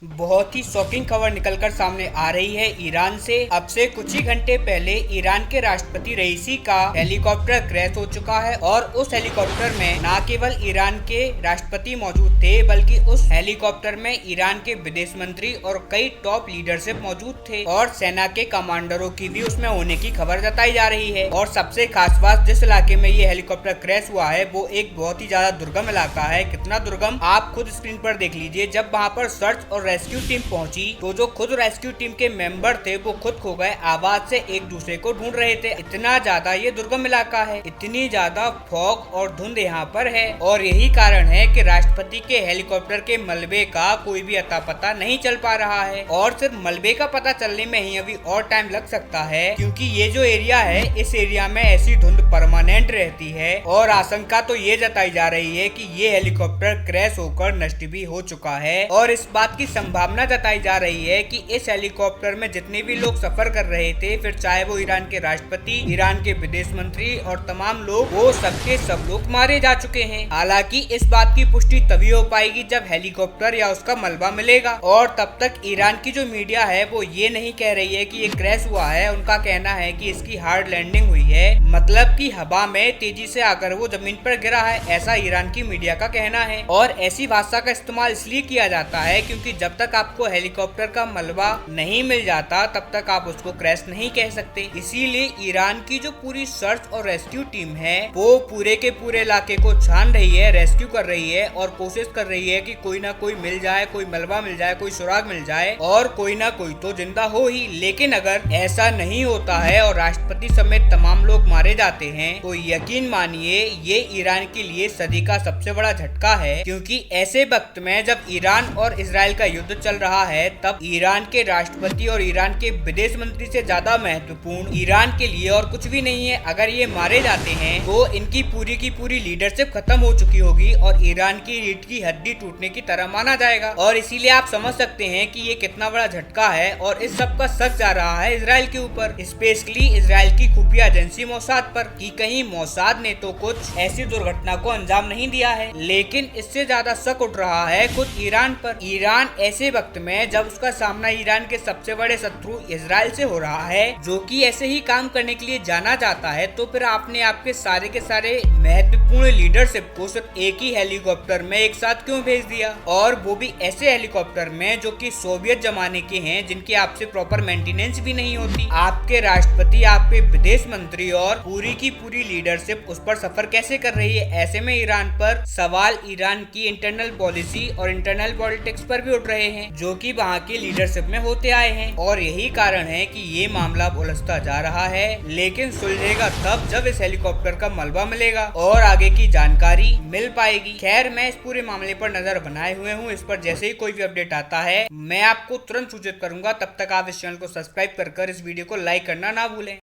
बहुत ही शॉकिंग खबर निकलकर सामने आ रही है ईरान से। अब से कुछ ही घंटे पहले ईरान के राष्ट्रपति रईसी का हेलीकॉप्टर क्रैश हो चुका है और उस हेलीकॉप्टर में न केवल ईरान के राष्ट्रपति मौजूद थे बल्कि उस हेलीकॉप्टर में ईरान के विदेश मंत्री और कई टॉप लीडरशिप मौजूद थे और सेना के कमांडरों की भी उसमें होने की खबर जताई जा रही है। और सबसे खास बात, जिस इलाके में ये हेलीकॉप्टर क्रैश हुआ है वो एक बहुत ही ज्यादा दुर्गम इलाका है। कितना दुर्गम आप खुद स्क्रीन पर देख लीजिए। जब वहाँ पर सर्च और रेस्क्यू टीम पहुंची तो जो खुद रेस्क्यू टीम के मेंबर थे वो खुद खो गए, आवाज से एक दूसरे को ढूंढ रहे थे। इतना ज्यादा ये दुर्गम इलाका है, इतनी ज्यादा फॉग और धुंध यहाँ पर है और यही कारण है कि राष्ट्रपति के हेलीकॉप्टर के मलबे का कोई भी अता पता नहीं चल पा रहा है। और सिर्फ मलबे का पता चलने में ही अभी और टाइम लग सकता है, क्योंकि ये जो एरिया है इस एरिया में ऐसी धुंध परमानेंट रहती है और आशंका तो ये जताई जा रही है कि ये हेलीकॉप्टर क्रैश होकर नष्ट भी हो चुका है। और इस बात की संभावना जताई जा रही है कि इस हेलीकॉप्टर में जितने भी लोग सफर कर रहे थे, फिर चाहे वो ईरान के राष्ट्रपति, ईरान के विदेश मंत्री और तमाम लोग, वो सबके सब लोग मारे जा चुके हैं। हालांकि इस बात की पुष्टि तभी हो पाएगी जब हेलीकॉप्टर या उसका मलबा मिलेगा। और तब तक ईरान की जो मीडिया है वो ये नहीं कह रही है कि ये क्रैश हुआ है। उनका कहना है कि इसकी हार्ड लैंडिंग हुई है, मतलब कि हवा में तेजी से आकर वो जमीन पर गिरा है, ऐसा ईरान की मीडिया का कहना है। और ऐसी भाषा का इस्तेमाल इसलिए किया जाता है क्योंकि जब तक आपको हेलीकॉप्टर का मलबा नहीं मिल जाता तब तक आप उसको क्रैश नहीं कह सकते। इसीलिए ईरान की जो पूरी सर्च और रेस्क्यू टीम है वो पूरे के पूरे इलाके को छान रही है, रेस्क्यू कर रही है और कोशिश कर रही है कि कोई ना कोई मिल जाए, कोई मलबा मिल जाए, कोई सुराग मिल जाए और कोई ना कोई तो जिंदा हो ही। लेकिन अगर ऐसा नहीं होता है और राष्ट्रपति समेत तमाम लोग मारे जाते हैं तो यकीन मानिए ये ईरान के लिए सदी का सबसे बड़ा झटका है, क्योंकि ऐसे वक्त में जब ईरान और इजराइल का युद्ध चल रहा है तब ईरान के राष्ट्रपति और ईरान के विदेश मंत्री से ज्यादा महत्वपूर्ण ईरान के लिए और कुछ भी नहीं है। अगर ये मारे जाते हैं तो इनकी पूरी की पूरी लीडरशिप खत्म हो चुकी होगी और ईरान की रीढ़ की हड्डी टूटने की तरह माना जाएगा। और इसीलिए आप समझ सकते हैं कि ये कितना बड़ा झटका है और इस सब का शक जा रहा है इजराइल के ऊपर, स्पेशली इजराइल की खुफिया एजेंसी मोसाद पर, कि कहीं मोसाद ने तो कुछ ऐसी दुर्घटना को अंजाम नहीं दिया है। लेकिन इससे ज्यादा शक उठ रहा है खुद ईरान पर। ईरान ऐसे वक्त में जब उसका सामना ईरान के सबसे बड़े शत्रु इजराइल से हो रहा है, जो कि ऐसे ही काम करने के लिए जाना जाता है, तो फिर आपने आपके सारे के सारे महत्वपूर्ण लीडरशिप को सिर्फ एक ही हेलीकॉप्टर में एक साथ क्यों भेज दिया, और वो भी ऐसे हेलीकॉप्टर में जो कि सोवियत जमाने के हैं, जिनकी आपसे प्रॉपर मेंटेनेंस भी नहीं होती। आपके राष्ट्रपति, आपके विदेश मंत्री और पूरी की पूरी लीडरशिप उस पर सफर कैसे कर रही है। ऐसे में ईरान पर सवाल ईरान की इंटरनल पॉलिसी और इंटरनल पॉलिटिक्स पर भी उठ रहे हैं, जो कि वहाँ की लीडरशिप में होते आए हैं। और यही कारण है कि ये मामला उलझता जा रहा है, लेकिन सुलझेगा तब जब इस हेलीकॉप्टर का मलबा मिलेगा और आगे की जानकारी मिल पाएगी। खैर, मैं इस पूरे मामले पर नजर बनाए हुए हूँ। इस पर जैसे ही कोई भी अपडेट आता है मैं आपको तुरंत सूचित करूंगा। तब तक आप इस चैनल को सब्सक्राइब कर इस वीडियो को लाइक करना ना भूलें।